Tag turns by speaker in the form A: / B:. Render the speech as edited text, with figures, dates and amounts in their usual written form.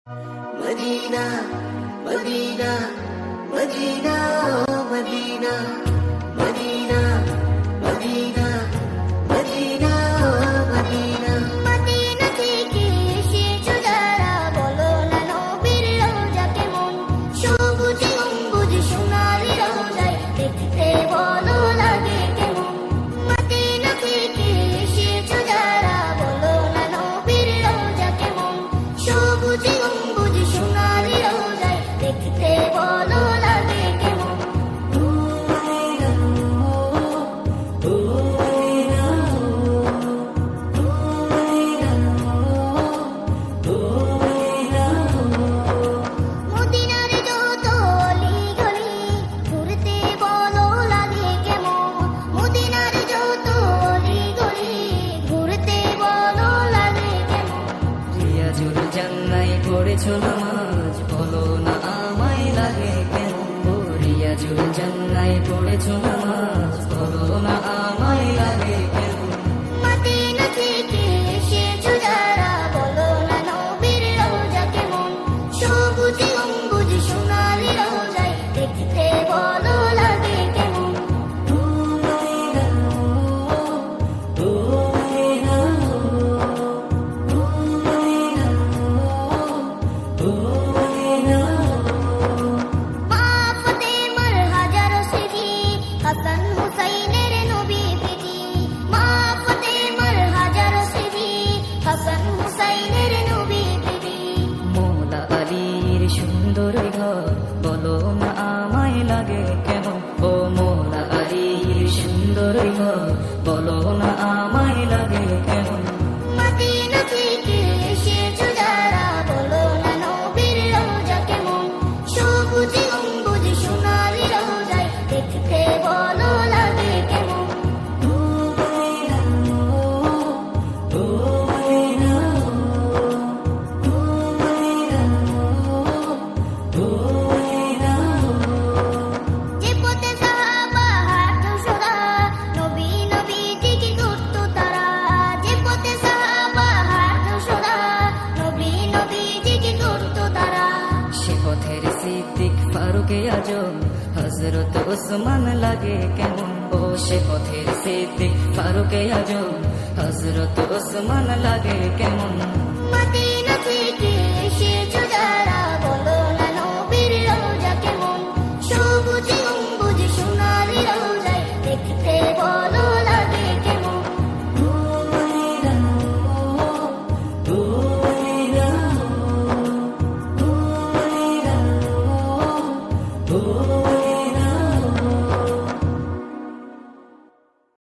A: Medina Medina Medina Medina Medina Medina Medina Medina
B: Medina থেকে এসেছো যারা, বলো না নবীর রওজা কেমন? সবুজ গম্বুজ সোনালি রওজায় দেখতে বলো লাগে কেমন? মদিনা থেকে এসেছো যারা, বলো না নবীর রওজা কেমন? সবুজ গম্বুজ সোনালি রওজায় দেখতে বলো লাগে কেমন? মদিনার যত অলি গলি ঘুরতে বলো লাগে কেমন? মদিনার যত অলি গলি ঘুরতে বলো লাগে কেমন?
C: রিয়াজুল জান্নায় পড়েছো নামাজ, বলো না আমায় লাগে কেমন? ও রিয়াজুল জান্নায় পড়েছো নামাজ, বলো না আমায় লাগে কেমন?
B: মদিনা থেকে এসেছো যারা, বলো না নবীর রওজা কেমন? সবুজ গম্বুজ সোনালি রওজায় দেখতে বলো লাগে কেমন? মা ফাতেমার হাজারো স্মৃতি, হাসান হুসাইনের নবী প্রীতি। মা ফাতেমার হাজারো স্মৃতি, হাসান হুসাইনের নবী প্রীতি।
C: মোলা আলীর সুন্দর ঘর, বলো না আমায় লাগে কেমন? ও মোলা আলীর সুন্দর ঘর, বলো না আমায় লাগে কেমন?
B: মদিনা থেকে এসেছো যারা, বলো না নবীর রওজা কেমন? সবুজ গম্বুজ সোনালি রওজায় দেখতে বলো লাগে কেমন? যে পথে সাহাবা হাঁটতো সদা, নবী নবী জিকির করতো তারা। যে পথে সাহাবা হাঁটতো সদা, নবী নবী জিকির করতো তারা।
C: সে পথের সিদ্দিক ফারুকে আজম, হযরত ওসমান লাগে কেমন? ও সে পথের সিদ্দিক ফারুকে আজম, হযরত ওসমান লাগে কেমন?
B: মদিনা থেকে এসেছো যারা, বলো না নবীর রওজা কেমন? সবুজ গম্বুজ সোনালি রওজায় দেখতে বলো লাগে কেমন?
C: ও